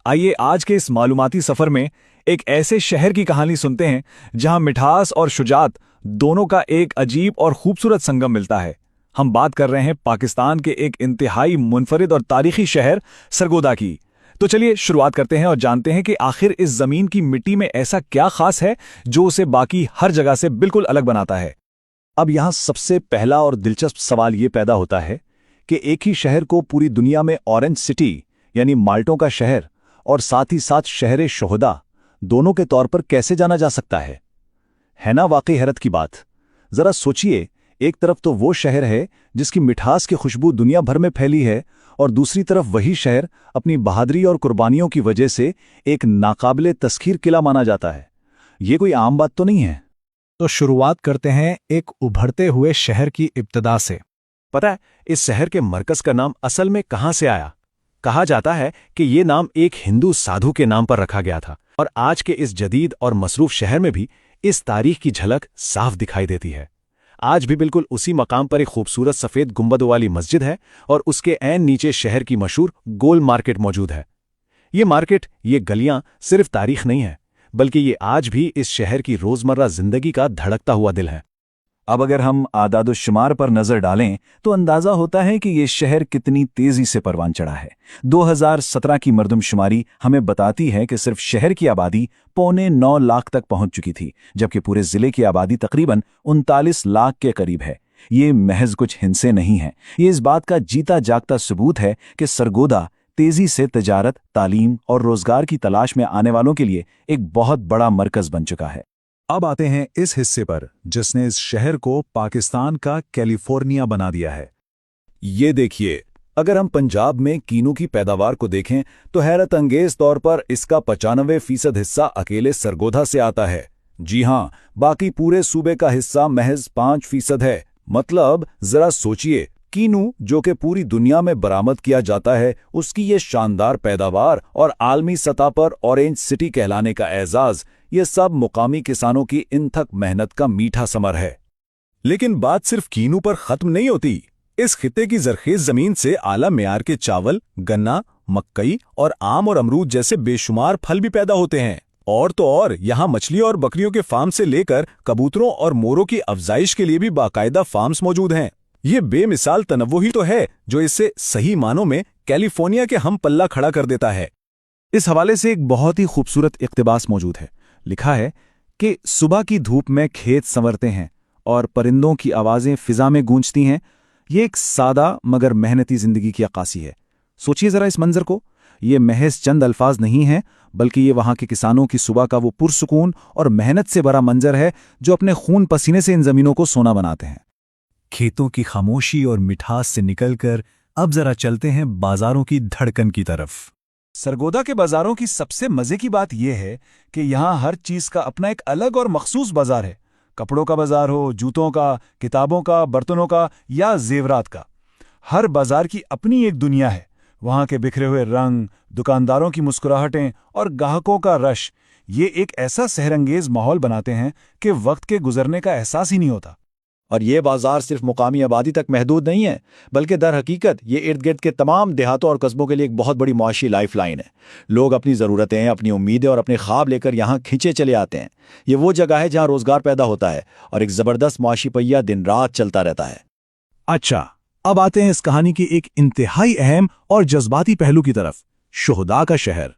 आइए आज के इस मालूमाती सफर में एक ऐसे शहर की कहानी सुनते हैं जहां मिठास और शुजात दोनों का एक अजीब और खूबसूरत संगम मिलता है। हम बात कर रहे हैं पाकिस्तान के एक इंतहाई मुनफरिद और तारीखी शहर सरगोदा की। तो चलिए शुरुआत करते हैं और जानते हैं कि आखिर इस जमीन की मिट्टी में ऐसा क्या खास है जो उसे बाकी हर जगह से बिल्कुल अलग बनाता है। अब यहाँ सबसे पहला और दिलचस्प सवाल ये पैदा होता है कि एक ही शहर को पूरी दुनिया में ऑरेंज सिटी यानी माल्टों का शहर और साथ ही साथ शहर शोहदा दोनों के तौर पर कैसे जाना जा सकता है ना वाकई हैरत की बात। जरा सोचिए, एक तरफ तो वो शहर है जिसकी मिठास की खुशबू दुनिया भर में फैली है और दूसरी तरफ वही शहर अपनी बहादुरी और कुर्बानियों की वजह से एक नाकाबिले तस्खीर किला माना जाता है। ये कोई आम बात तो नहीं है। तो शुरुआत करते हैं एक उभरते हुए शहर की इब्तिदा से। पता है इस शहर के मरकज का नाम असल में कहां से आया? कहा जाता है कि ये नाम एक हिंदू साधु के नाम पर रखा गया था और आज के इस जदीद और मसरूफ शहर में भी इस तारीख की झलक साफ दिखाई देती है। आज भी बिल्कुल उसी मकाम पर एक खूबसूरत सफेद गुंबदों वाली मस्जिद है और उसके ऐन नीचे शहर की मशहूर गोल मार्केट मौजूद है। ये मार्केट, ये गलियां सिर्फ तारीख नहीं है, बल्कि ये आज भी इस शहर की रोजमर्रा जिंदगी का धड़कता हुआ दिल है। अब अगर हम आदादुश्शुमार पर नजर डालें तो अंदाजा होता है कि ये शहर कितनी तेजी से परवान चढ़ा है। 2017 की मर्दमशुमारी हमें बताती है कि सिर्फ शहर की आबादी 8.9 लाख तक पहुंच चुकी थी, जबकि पूरे जिले की आबादी तकरीबन 39 लाख के करीब है। ये महज कुछ हिंसे नहीं है, ये इस बात का जीता जागता सबूत है कि सरगोदा तेजी से तिजारत, तालीम और रोजगार की तलाश में आने वालों के लिए एक बहुत बड़ा मरकज बन चुका है। अब आते हैं इस हिस्से पर जिसने इस शहर को पाकिस्तान का कैलिफोर्निया बना दिया है। ये देखिए, अगर हम पंजाब में कीनू की पैदावार को देखें तो हैरत अंगेज तौर पर इसका 95% हिस्सा अकेले सरगोधा से आता है। जी हां, बाकी पूरे सूबे का हिस्सा महज 5% है। मतलब जरा सोचिए, कीनू जो कि पूरी दुनिया में बरामद किया जाता है, उसकी ये शानदार पैदावार और आलमी सतह पर ऑरेंज सिटी कहलाने का एजाज, ये सब मुकामी किसानों की इनथक मेहनत का मीठा समर है। लेकिन बात सिर्फ कीनू पर खत्म नहीं होती। इस खित्ते की जरखेज जमीन से आला मेयार के चावल, गन्ना, मक्कई और आम और अमरूद जैसे बेशुमार फल भी पैदा होते हैं। और तो और यहाँ मछली और बकरियों के फार्म से लेकर कबूतरों और मोरों की अफजाइश के लिए भी बाकायदा फार्म्स मौजूद हैं। ये बेमिसाल तनव्वु ही तो है जो इसे सही मानों में कैलिफोर्निया के हम पल्ला खड़ा कर देता है। इस हवाले से एक बहुत ही खूबसूरत इक्तिबास मौजूद है। लिखा है कि सुबह की धूप में खेत संवरते हैं और परिंदों की आवाजें फिजा में गूंजती हैं। ये एक सादा मगर मेहनती जिंदगी की अक्कासी है। सोचिए जरा इस मंजर को। ये महज चंद अल्फाज नहीं हैं, बल्कि ये वहां के किसानों की सुबह का वो पुरसुकून और मेहनत से भरा मंजर है जो अपने खून पसीने से इन जमीनों को सोना बनाते हैं। खेतों की खामोशी और मिठास से निकलकर अब जरा चलते हैं बाजारों की धड़कन की तरफ। सरगोदा के बाजारों की सबसे मजे की बात यह है कि यहाँ हर चीज का अपना एक अलग और मखसूस बाजार है। कपड़ों का बाजार हो, जूतों का, किताबों का, बर्तनों का या जेवरात का, हर बाजार की अपनी एक दुनिया है। वहाँ के बिखरे हुए रंग, दुकानदारों की मुस्कुराहटें और ग्राहकों का रश, ये एक ऐसा सहरंगेज माहौल बनाते हैं कि वक्त के गुजरने का एहसास ही नहीं होता। और ये बाजार सिर्फ मुकामी आबादी तक महदूद नहीं है, बल्कि दर हकीकत ये इर्द गिर्द के तमाम देहातों और कस्बों के लिए एक बहुत बड़ी मुआशी लाइफ लाइन है। लोग अपनी ज़रूरतें, अपनी उम्मीदें और अपने ख्वाब लेकर यहाँ खींचे चले आते हैं। ये वो जगह है जहाँ रोजगार पैदा होता है और एक ज़बरदस्त मुआशी पहिया दिन रात चलता रहता है। अच्छा, अब आते हैं इस कहानी की एक इंतहाई अहम और जज्बाती पहलू की तरफ, शोहदा का शहर।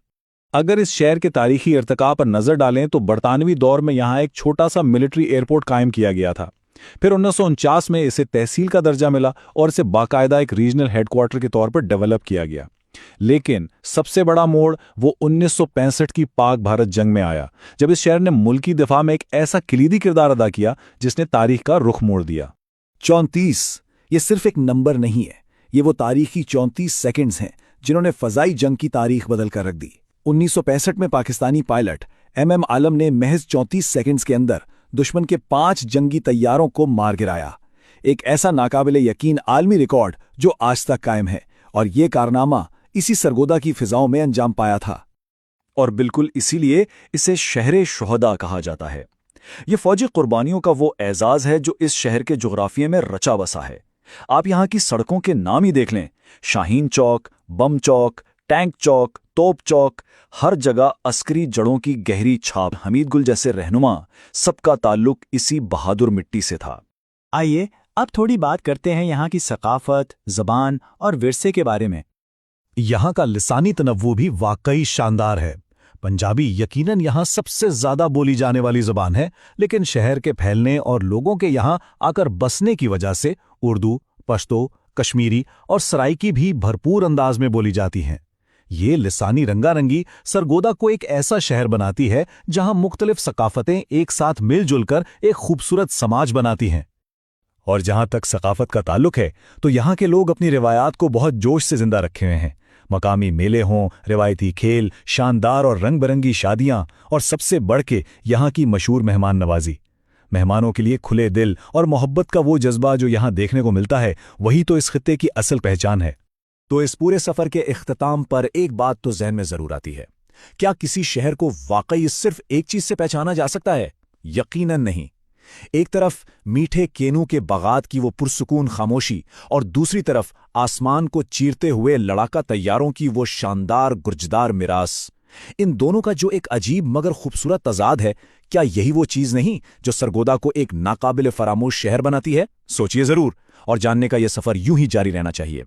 अगर इस शहर के तारीखी इर्तिका पर नजर डालें तो बरतानवी दौर में यहाँ एक छोटा सा मिलिट्री एयरपोर्ट कायम किया गया था। फिर 1949 में इसे तहसील का दर्जा मिला और इसे बाकायदा एक रीजनल हेडक्वार्टर के तौर पर डेवलप किया गया। लेकिन सबसे बड़ा मोड़ वो 1965 की पाक भारत जंग में आया, जब इस शहर ने मुल्की दिफा में एक ऐसा कलीदी किरदार अदा किया जिसने तारीख का रुख मोड़ दिया। 34 ये सिर्फ एक नंबर नहीं है, ये वो तारीखी 34 सेकंड्स हैं जिन्होंने फजाई जंग की तारीख बदल कर रख दी। 1965 में पाकिस्तानी पायलट MM आलम ने महज 34 सेकंड्स के अंदर दुश्मन के 5 जंगी तैयारों को मार गिराया। एक ऐसा नाकाबिले यकीन आलमी रिकॉर्ड जो आज तक कायम है, और ये कारनामा इसी सरगोदा की फिजाओं में अंजाम पाया था। और बिल्कुल इसीलिए इसे शहर शोहदा कहा जाता है। ये फौजी कुर्बानियों का वो एजाज है जो इस शहर के जुग्राफिये में रचा बसा है। आप यहाँ की सड़कों के नाम ही देख लें, शाहीन चौक, बम चौक, टैंक चौक, توپ چوک، ہر جگہ عسکری جڑوں کی گہری چھاپ، حمید گل جیسے رہنما، سب کا تعلق اسی بہادر مٹی سے تھا۔ آئیے اب تھوڑی بات کرتے ہیں یہاں کی ثقافت، زبان اور ورثے کے بارے میں۔ یہاں کا لسانی تنوع بھی واقعی شاندار ہے۔ پنجابی یقیناً یہاں سب سے زیادہ بولی جانے والی زبان ہے، لیکن شہر کے پھیلنے اور لوگوں کے یہاں آ کر بسنے کی وجہ سے اردو، پشتو، کشمیری اور سرائکی بھی بھرپور انداز میں بولی جاتی ہیں۔ یہ لسانی رنگا رنگی سرگودا کو ایک ایسا شہر بناتی ہے جہاں مختلف ثقافتیں ایک ساتھ مل جل کر ایک خوبصورت سماج بناتی ہیں۔ اور جہاں تک ثقافت کا تعلق ہے تو یہاں کے لوگ اپنی روایات کو بہت جوش سے زندہ رکھے ہوئے ہیں۔ مقامی میلے ہوں، روایتی کھیل، شاندار اور رنگ برنگی شادیاں، اور سب سے بڑھ کے یہاں کی مشہور مہمان نوازی۔ مہمانوں کے لیے کھلے دل اور محبت کا وہ جذبہ جو یہاں دیکھنے کو ملتا ہے، وہی تو اس خطے کی اصل پہچان ہے۔ تو اس پورے سفر کے اختتام پر ایک بات تو ذہن میں ضرور آتی ہے، کیا کسی شہر کو واقعی صرف ایک چیز سے پہچانا جا سکتا ہے؟ یقیناً نہیں۔ ایک طرف میٹھے کینو کے باغات کی وہ پرسکون خاموشی، اور دوسری طرف آسمان کو چیرتے ہوئے لڑاکا طیاروں کی وہ شاندار گرجدار میراث۔ ان دونوں کا جو ایک عجیب مگر خوبصورت تضاد ہے، کیا یہی وہ چیز نہیں جو سرگودا کو ایک ناقابل فراموش شہر بناتی ہے؟ سوچئے ضرور، اور جاننے کا یہ سفر یوں ہی جاری رہنا چاہیے۔